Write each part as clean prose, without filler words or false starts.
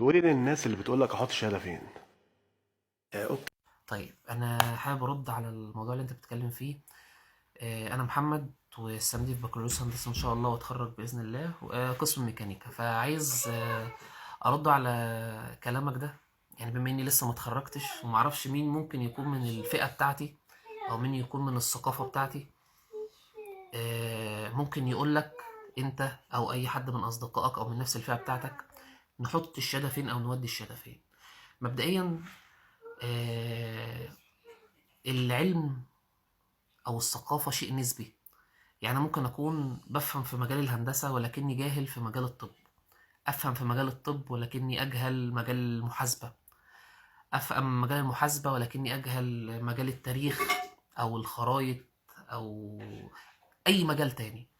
تقولي للناس اللي بتقولك احط الشهادة فين؟ اوكي. طيب انا حابب ارد على الموضوع اللي انت بتتكلم فيه. انا محمد، والسنه دي في بكالوريوس هندسه ان شاء الله، واتخرج باذن الله قسم ميكانيكا. فعايز ارد على كلامك ده. يعني بما اني لسه ما اتخرجتش وما اعرفش مين ممكن يكون من الفئه بتاعتي او مين يكون من الثقافه بتاعتي، ممكن يقول لك انت او اي حد من اصدقائك او من نفس الفئه بتاعتك نحط الشهاده فين او نودي الشهاده فين. مبدئيا، آه، العلم أو الثقافة شيء نسبي. يعني أنا ممكن أكون بفهم في مجال الهندسة ولكني جاهل في مجال الطب، أفهم في مجال الطب ولكني أجهل مجال المحاسبة، أفهم مجال المحاسبة ولكني أجهل مجال التاريخ أو الخرايط أو أي مجال تاني.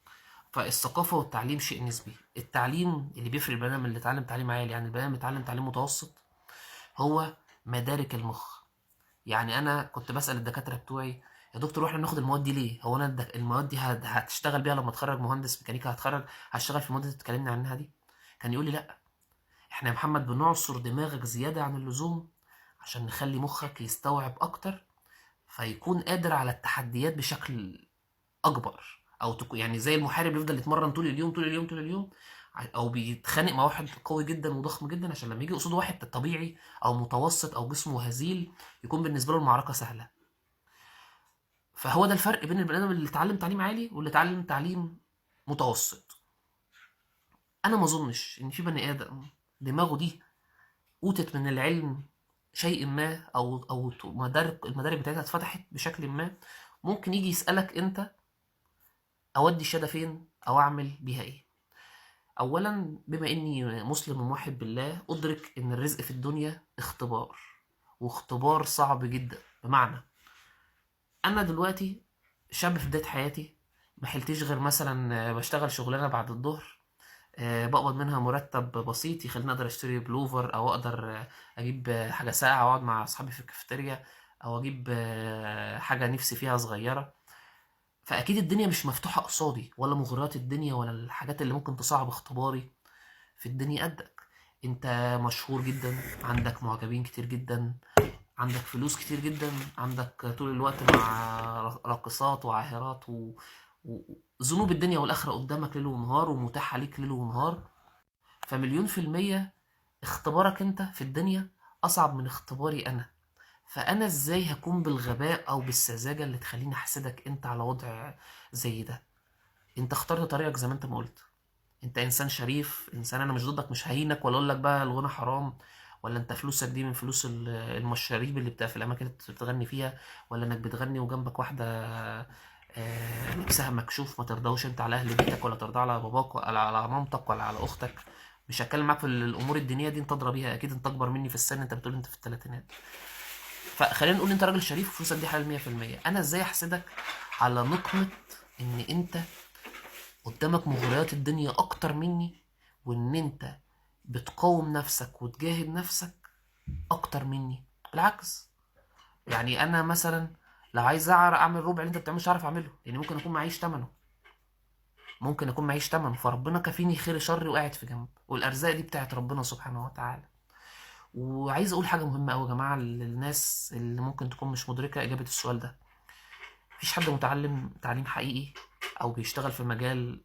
فالثقافة والتعليم شيء نسبي. التعليم اللي بيفرق البني آدم اللي اتعلم تعليم عالي عن البني آدم اللي اتعلم تعليم متوسط هو مدارك المخ. يعني انا كنت بسأل الدكاترة بتوعي: يا دكتور واحنا بناخد المواد دي ليه؟ هو انا المواد دي هتشتغل بيها لما اتخرج مهندس ميكانيكا؟ هشتغل في المواد اللي اتكلمنا عنها دي؟ كان يقول لي: لا، احنا يا محمد بنعصر دماغك زيادة عن اللزوم عشان نخلي مخك يستوعب اكتر، فيكون قادر على التحديات بشكل اكبر. او تكون يعني زي المحارب يفضل يتمرن طول اليوم طول اليوم طول اليوم، او بيتخانق مع واحد قوي جدا وضخم جدا عشان لما يجي قصاده واحد طبيعي او متوسط او جسمه هزيل يكون بالنسبه له المعركه سهله. فهو ده الفرق بين البني ادم اللي اتعلم تعليم عالي واللي اتعلم تعليم متوسط. انا ما اظنش ان في بني ادم دماغه دي اوتت من العلم شيء ما، او المدارك بتاعتها اتفتحت بشكل ما، ممكن يجي يسالك انت اودي الشهاده فين او اعمل بيها ايه. اولا، بما اني مسلم وموحد بالله، ادرك ان الرزق في الدنيا اختبار، واختبار صعب جدا. بمعنى، انا دلوقتي شاب في بدايه حياتي، ما حلتش غير مثلا بشتغل شغلانه بعد الظهر، بقبض منها مرتب بسيط يخليني اقدر اشتري بلوفر، او اقدر اجيب حاجه ساقعه واقعد مع اصحابي في الكافيتيريا، او اجيب حاجه نفسي فيها صغيره. فاكيد الدنيا مش مفتوحه قصادي، ولا مغريات الدنيا ولا الحاجات اللي ممكن تصعب اختباري في الدنيا قدك. انت مشهور جدا، عندك معجبين كتير جدا، عندك فلوس كتير جدا، عندك طول الوقت مع راقصات وعاهرات وذنوب الدنيا والآخرة قدامك ليل ونهار، ومتاح عليك ليل ونهار. فمليون في المية اختبارك انت في الدنيا أصعب من اختباري أنا. فأنا ازاي هكون بالغباء أو بالسذاجة اللي تخليني أحسدك انت على وضع زي ده؟ انت اخترت طريقك زي ما انت ما قلت. انت انسان شريف، انسان انا مش ضدك، مش ههينك ولا اقول لك بقى الغنى حرام، ولا انت فلوسك دي من فلوس المشاريب اللي بتاع في الاماكن اللي بتغني فيها، ولا انك بتغني وجنبك واحده لبسها مكشوف ما ترضاش انت على اهل بيتك، ولا ترضى على باباك ولا على مامتك ولا على اختك. مش هتكلم معاك في الامور الدينيه دي، انت ادرى بيها اكيد، انت اكبر مني في السن، انت بتقول انت في الثلاثينات. فخلينا نقول انت راجل شريف وفلوسك دي حلال 100%. انا ازاي احسدك على نقمه ان انت قدامك مغريات الدنيا اكتر مني، وان انت بتقاوم نفسك وتجاهد نفسك اكتر مني؟ بالعكس، يعني انا مثلا لو عايز اعمل ربع اللي انت بتعمله مش هعرف اعمله، لان ممكن اكون معيش تمنه، فربنا كافيني خير شر وقاعد في جنب، والارزاق دي بتاعت ربنا سبحانه وتعالى. وعايز اقول حاجه مهمه قوي يا جماعه للناس اللي ممكن تكون مش مدركه اجابه السؤال ده: مفيش حد متعلم تعليم حقيقي او بيشتغل في مجال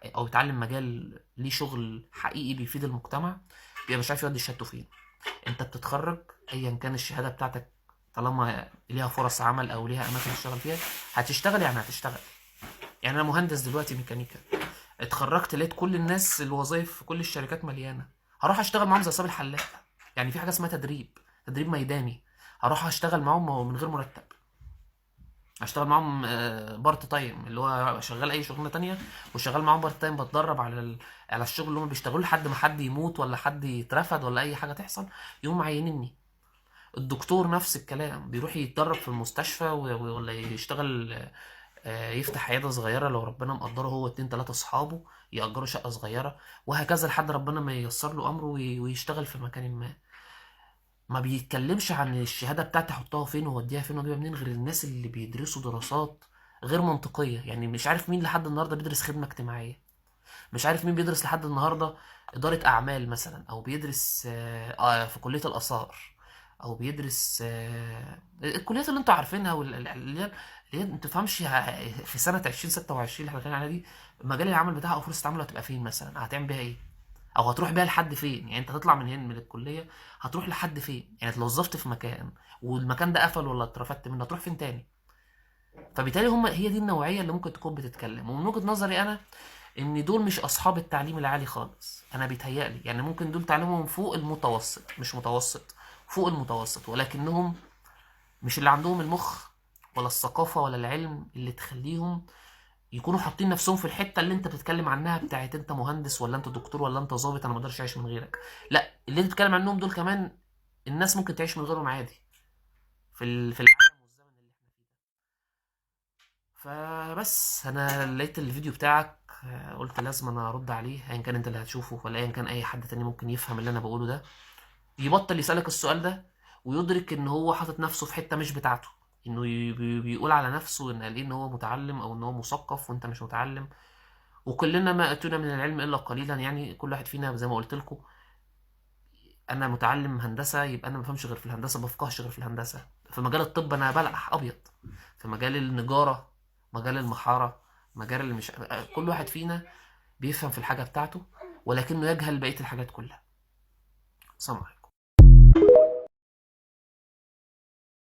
او يتعلم مجال ليه شغل حقيقي بيفيد المجتمع بيبقى مش عارف يودي شهادته فين. انت بتتخرج ايا كان الشهاده بتاعتك، طالما ليها فرص عمل او ليها اماكن تشتغل فيها هتشتغل، يعني هتشتغل. يعني انا مهندس دلوقتي ميكانيكا، اتخرجت لقيت كل الناس الوظايف في كل الشركات مليانه، هروح اشتغل معاهم زي صاحب الحلاق. يعني في حاجه اسمها تدريب ميداني، هروح اشتغل معاهم من غير مرتب، اشتغل معاهم بارت تايم، اللي هو شغال اي شغلانه تانية وشغال معاهم بارت تايم، بتدرب على على الشغل اللي هم بيشتغلوه لحد ما حد يموت ولا حد يترفد ولا اي حاجه تحصل يقوم عينيني. الدكتور نفس الكلام، بيروح يتدرب في المستشفى ولا يشتغل يفتح عياده صغيره لو ربنا مقدره، هو اتنين تلاته اصحابه يأجروا شقه صغيره، وهكذا لحد ربنا ما ييسر له امره ويشتغل في مكان ما. ما بيتكلمش عن الشهاده بتاعتي احطها فين واوديها فين واجيبها منين غير الناس اللي بيدرسوا دراسات غير منطقيه. يعني مش عارف مين لحد النهارده بيدرس خدمه اجتماعيه، مش عارف مين بيدرس لحد النهارده اداره اعمال مثلا، او بيدرس في كليه الاثار، او بيدرس الكليات اللي انتوا عارفينها، اللي هي ما تفهمش في سنه 2026 اللي احنا داخلين عليها دي، مجال العمل بتاعها او فرصه العمل هتبقى فين مثلا، هتعمل بيها ايه، او هتروح بيها لحد فين. يعني انت هتطلع من هنا من الكليه هتروح لحد فين؟ يعني اتوظفت في مكان والمكان ده قفل ولا اترفدت منه، هتروح فين تاني؟ فبالتالي هي دي النوعيه اللي ممكن تكون بتتكلم. ومن وجهه نظري انا ان دول مش اصحاب التعليم العالي خالص، انا بيتهيألي يعني ممكن دول تعليمهم فوق المتوسط، مش متوسط، فوق المتوسط، ولكنهم مش اللي عندهم المخ ولا الثقافه ولا العلم اللي تخليهم يكونوا حاطين نفسهم في الحته اللي انت بتتكلم عنها، بتاعت انت مهندس ولا انت دكتور ولا انت ضابط، انا ما اقدرش اعيش من غيرك. لا، اللي انت بتتكلم عنهم دول كمان الناس ممكن تعيش من غيرهم عادي في العالم والزمن اللي احنا فيه ده. فبس انا لقيت الفيديو بتاعك، قلت لازم انا ارد عليه، ايا كان انت اللي هتشوفه ولا ايا كان اي حد تاني ممكن يفهم اللي انا بقوله ده، يبطل يسألك السؤال ده، ويدرك ان هو حاطط نفسه في حتة مش بتاعته، انه بيقول على نفسه ان قال ايه، ان هو متعلم او ان هو مثقف وانت مش متعلم. وكلنا ما اتونا من العلم الا قليلا، يعني كل واحد فينا زي ما قلت لكم، انا متعلم هندسه يبقى انا ما بفهمش غير في الهندسه، ما بفقهش غير في الهندسه. في مجال الطب انا بلقح ابيض، في مجال النجاره، مجال المحاره، مجال اللي مش، كل واحد فينا بيفهم في الحاجه بتاعته ولكنه يجهل بقيه الحاجات كلها. سلام عليكم.